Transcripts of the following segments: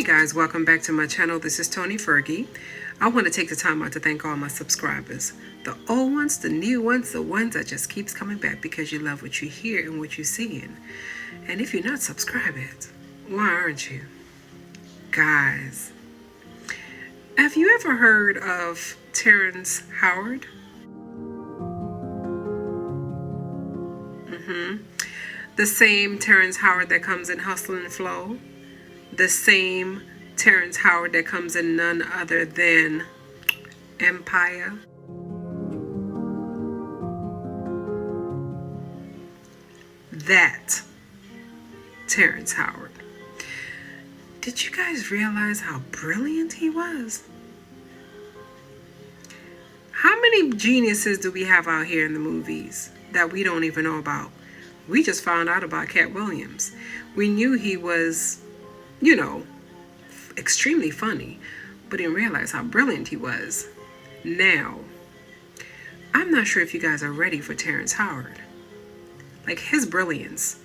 guys, welcome back to my channel. This is Tony Fergie. I want to take the time out to thank all my subscribers. The old ones, the new ones, the ones that just keeps coming back because you love what you hear and what you're seeing. And if you're not subscribed, why aren't you? Guys, have you ever heard of Terrence Howard? The same Terrence Howard that comes in Hustle and Flow. The same Terrence Howard that comes in none other than Empire. That Terrence Howard. Did you guys realize how brilliant he was? How many geniuses do we have out here in the movies that we don't even know about? We just found out about Cat Williams. We knew he was, extremely funny, but didn't realize how brilliant he was. Now, I'm not sure if you guys are ready for Terrence Howard. Like, his brilliance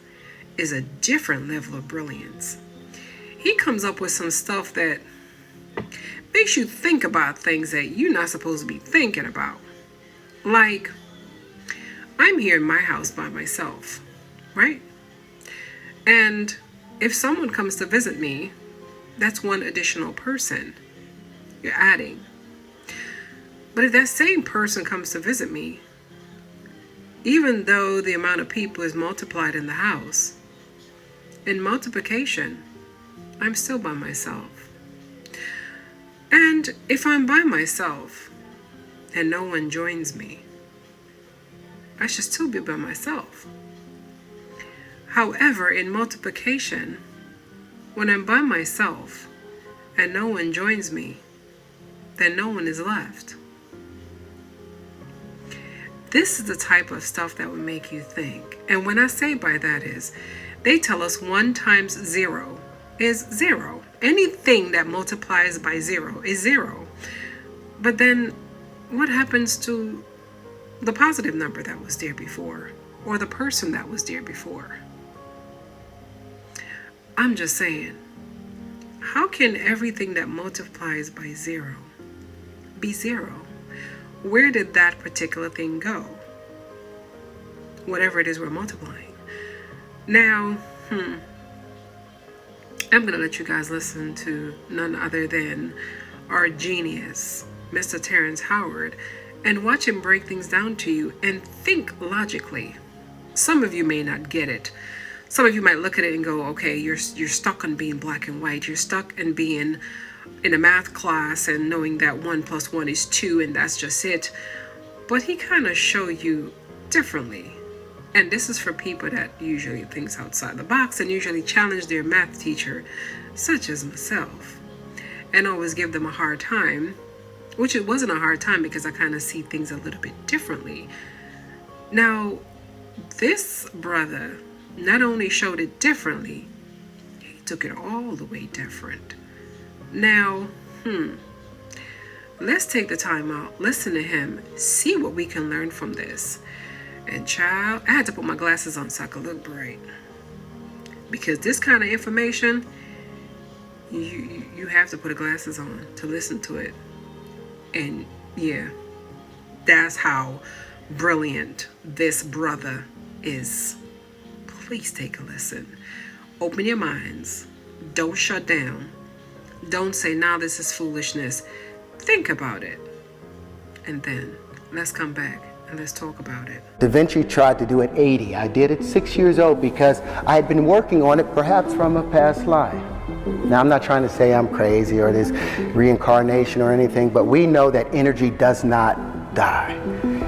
is a different level of brilliance. He comes up with some stuff that makes you think about things that you're not supposed to be thinking about. Like, I'm here in my house by myself, right? And if someone comes to visit me, that's one additional person you're adding. But if that same person comes to visit me, even though the amount of people is multiplied in the house, in multiplication, I'm still by myself. And if I'm by myself and no one joins me, I should still be by myself. However, in multiplication, when I'm by myself and no one joins me, then no one is left. This is the type of stuff that would make you think. And when I say by that is, they tell us 1 times 0 is 0. Anything that multiplies by 0 is 0. But then what happens to the positive number that was there before, or the person that was there before? I'm just saying, how can everything that multiplies by 0 be 0? Where did that particular thing go? Whatever it is we're multiplying. Now, I'm going to let you guys listen to none other than our genius, Mr. Terrence Howard, and watch him break things down to you and think logically. Some of you may not get it. Some of you might look at it and go, okay, you're stuck on being black and white. You're stuck in being in a math class and knowing that 1 + 1 is 2 and that's just it. But he kind of show you differently. And this is for people that usually thinks outside the box and usually challenge their math teacher, such as myself, and always give them a hard time, which it wasn't a hard time because I kind of see things a little bit differently. Now, this brother not only showed it differently, he took it all the way different. Now, let's take the time out, listen to him, see what we can learn from this. And child, I had to put my glasses on so I could look bright, because this kind of information, you have to put the glasses on to listen to it. And yeah, that's how brilliant this brother is. Please take a listen. Open your minds. Don't shut down. Don't say, nah, this is foolishness. Think about it. And then let's come back and let's talk about it. Da Vinci tried to do it 80. I did it 6 years old because I had been working on it perhaps from a past life. Now, I'm not trying to say I'm crazy or there's reincarnation or anything, but we know that energy does not die.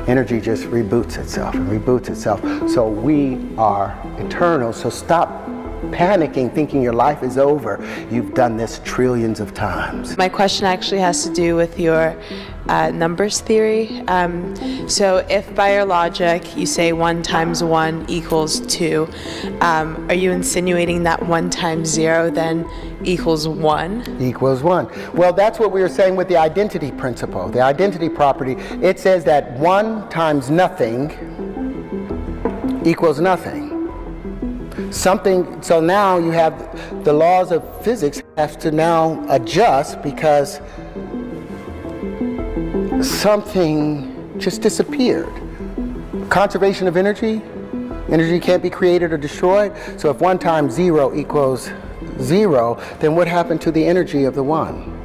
Energy just reboots itself and reboots itself. So we are eternal. So stop panicking, thinking your life is over. You've done this trillions of times. My question actually has to do with your numbers theory. So if by your logic you say 1 times 1 equals 2, are you insinuating that 1 times 0 then equals 1? Equals 1. Well, that's what we were saying with the identity principle, the identity property. It says that 1 times nothing equals nothing. Something, so now you have the laws of physics have to now adjust because something just disappeared. Conservation of energy. Energy can't be created or destroyed. So if 1 times 0 equals 0, then what happened to the energy of the 1?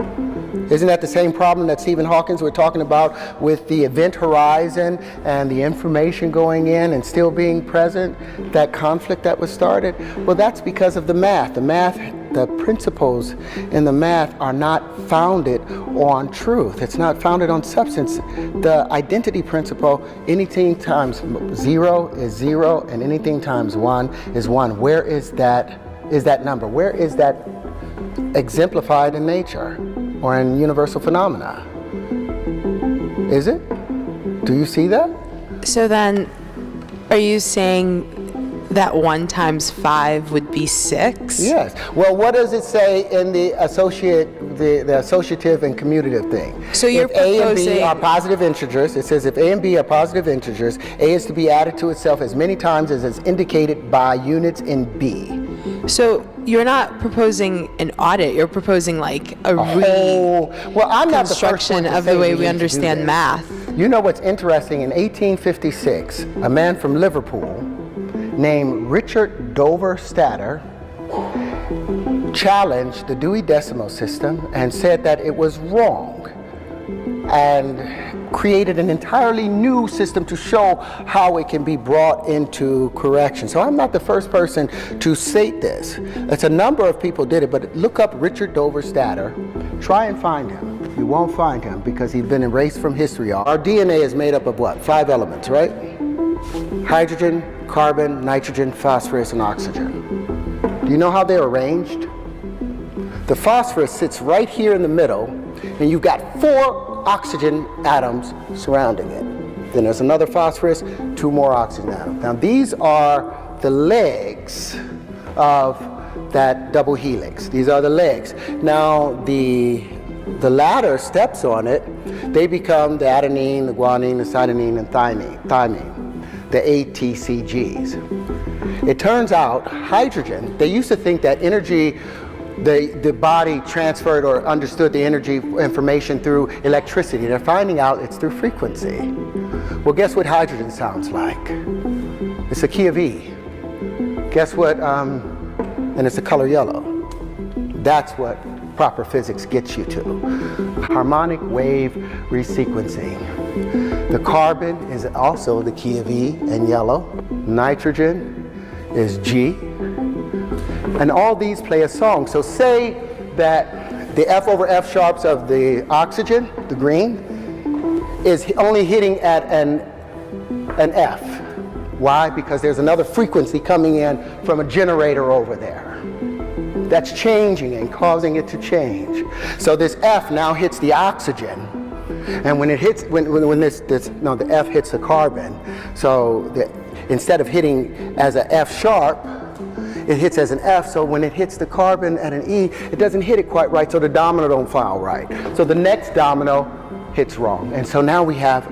Isn't that the same problem that Stephen Hawking was talking about with the event horizon and the information going in and still being present, that conflict that was started? Well, that's because of the math. The principles in the math are not founded on truth. It's not founded on substance. The identity principle, anything times 0 is 0 and anything times 1 is 1. Where is that number? Where is that exemplified in nature or in universal phenomena? Is it? Do you see that? So then, are you saying that 1 times 5 would be 6? Yes. Well, what does it say in the associative and commutative thing? So you're if A and B proposing- are positive integers, it says if A and B are positive integers, A is to be added to itself as many times as is indicated by units in B. So you're not proposing an audit, you're proposing like a Well, I'm not the first one reconstruction to of say the way we we need to do understand this. math. You know what's interesting? In 1856, a man from Liverpool named Richard Dover Statter challenged the Dewey Decimal System and said that it was wrong and created an entirely new system to show how it can be brought into correction. So I'm not the first person to state this. It's a number of people did it, but look up Richard Dover Statter. Try and find him. You won't find him because he's been erased from history. Our DNA is made up of what? 5 elements, right? Hydrogen, carbon, nitrogen, phosphorus, and oxygen. Do you know how they're arranged? The phosphorus sits right here in the middle, and you've got 4 oxygen atoms surrounding it. Then there's another phosphorus, 2 more oxygen atoms. Now these are the legs of that double helix. These are the legs. Now the latter steps on it, they become the adenine, the guanine, the cytosine, and thymine, the ATCGs. It turns out hydrogen, they used to think that energy, the body transferred or understood the energy information through electricity. They're finding out it's through frequency. Well, guess what hydrogen sounds like? It's a key of E. Guess what, and it's the color yellow. That's what proper physics gets you to. Harmonic wave resequencing. The carbon is also the key of E and yellow. Nitrogen is G. And all these play a song. So say that the F over F sharps of the oxygen, the green, is only hitting at an F. Why? Because there's another frequency coming in from a generator over there. That's changing and causing it to change. So this F now hits the oxygen. And when it hits, the F hits the carbon. So instead of hitting as a F sharp, it hits as an F, so when it hits the carbon at an E, it doesn't hit it quite right, so the domino don't file right. So the next domino hits wrong. And so now we have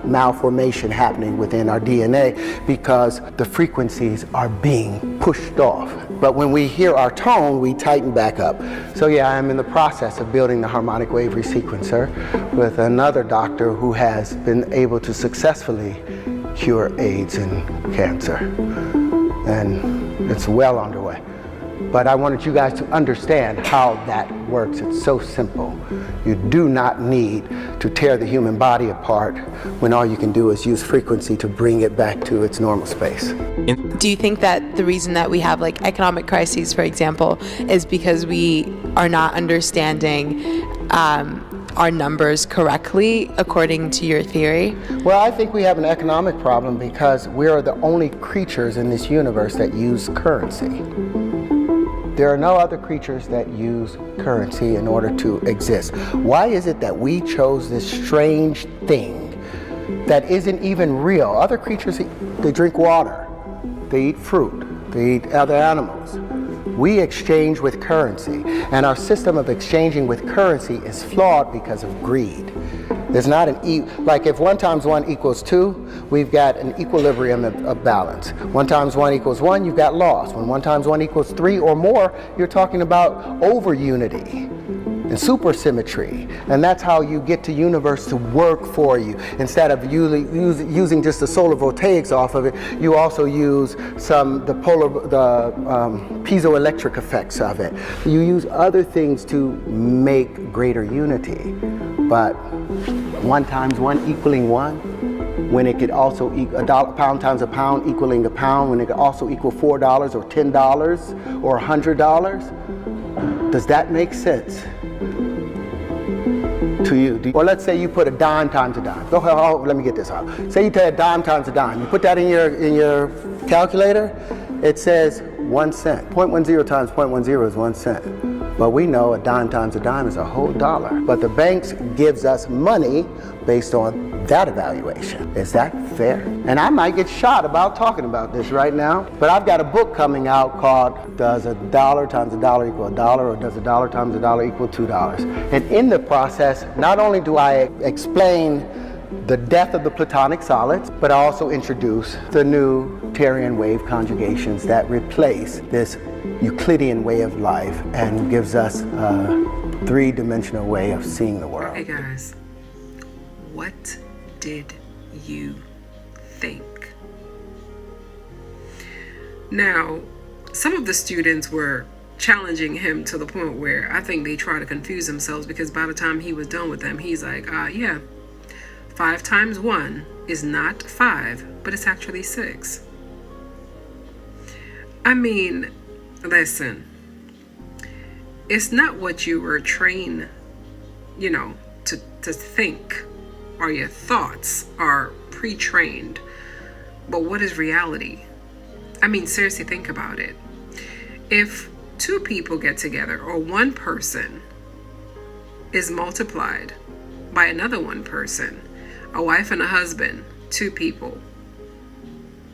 malformation happening within our DNA because the frequencies are being pushed off. But when we hear our tone, we tighten back up. So yeah, I'm in the process of building the harmonic wave resequencer with another doctor who has been able to successfully cure AIDS and cancer. And it's well underway. But I wanted you guys to understand how that works. It's so simple. You do not need to tear the human body apart when all you can do is use frequency to bring it back to its normal space. Do you think that the reason that we have like economic crises, for example, is because we are not understanding our numbers correctly according to your theory? Well, I think we have an economic problem because we are the only creatures in this universe that use currency. There are no other creatures that use currency in order to exist. Why is it that we chose this strange thing that isn't even real? Other creatures, they drink water, they eat fruit, they eat other animals. We exchange with currency, and our system of exchanging with currency is flawed because of greed. There's not like if 1 times 1 equals 2, we've got an equilibrium of balance. 1 times 1 equals 1, you've got loss. When 1 times 1 equals 3 or more, you're talking about over unity and supersymmetry. And that's how you get the universe to work for you. Instead of using just the solar voltaics off of it, you also use the piezoelectric effects of it. You use other things to make greater unity. But 1 times 1 equaling 1, when it could also equal a pound times a pound equaling a pound, when it could also equal $4 or $10 or $100, does that make sense to you? Or let's say you put a dime times a dime. Go ahead, let me get this out. Say you take a dime times a dime. You put that in your calculator, it says 1 cent. 0.10 times 0.10 is 1 cent. But we know a dime times a dime is a whole dollar. But the banks gives us money based on that evaluation. Is that fair? And I might get shot about talking about this right now, but I've got a book coming out called Does a dollar times a dollar equal a dollar, or does a dollar times a dollar equal $2? And in the process, not only do I explain the death of the platonic solids, but I also introduce the new Terrence wave conjugations that replace this Euclidean way of life and gives us a 3-dimensional way of seeing the world. Hey guys, what did you think? Now, some of the students were challenging him to the point where I think they try to confuse themselves, because by the time he was done with them, he's like, yeah, 5 times 1 is not 5, but it's actually 6. I mean, listen, it's not what you were trained, to think, or your thoughts are pre-trained, but what is reality? I mean, seriously, think about it. If 2 people get together, or 1 person is multiplied by another 1 person, a wife and a husband, 2 people.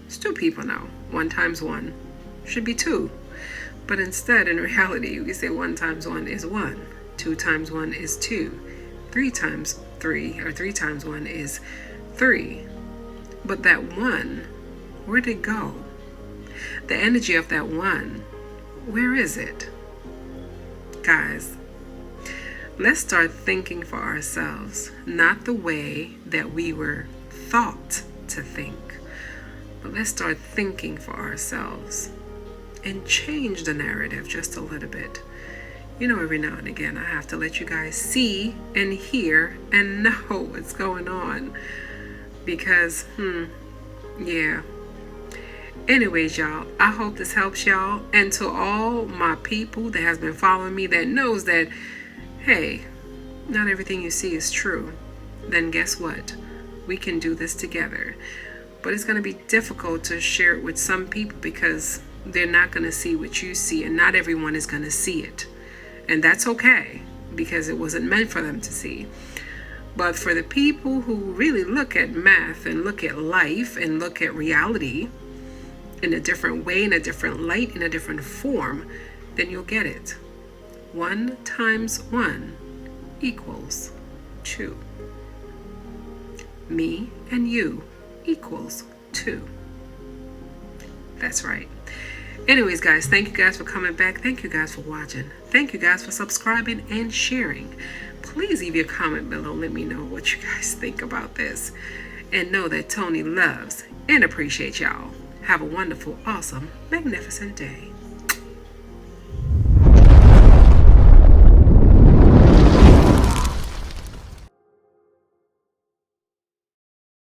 It's 2 people now. 1 times 1 should be 2. But instead, in reality, we say 1 times 1 is 1. 2 times 1 is 2. 3 times 3, or 3 times 1 is 3. But that 1, where'd it go? The energy of that 1, where is it? Guys, let's start thinking for ourselves, not the way that we were thought to think, but let's start thinking for ourselves and change the narrative just a little bit. Every now and again, I have to let you guys see and hear and know what's going on, because, yeah. Anyways, y'all, I hope this helps y'all, and to all my people that has been following me that knows that, hey, not everything you see is true, then guess what? We can do this together. But it's going to be difficult to share it with some people because they're not going to see what you see, and not everyone is going to see it. And that's okay, because it wasn't meant for them to see. But for the people who really look at math and look at life and look at reality in a different way, in a different light, in a different form, then you'll get it. 1 times 1 equals 2. Me and you equals 2. That's right. Anyways, guys, thank you guys for coming back. Thank you guys for watching. Thank you guys for subscribing and sharing. Please leave your comment below. Let me know what you guys think about this. And know that Tony loves and appreciates y'all. Have a wonderful, awesome, magnificent day.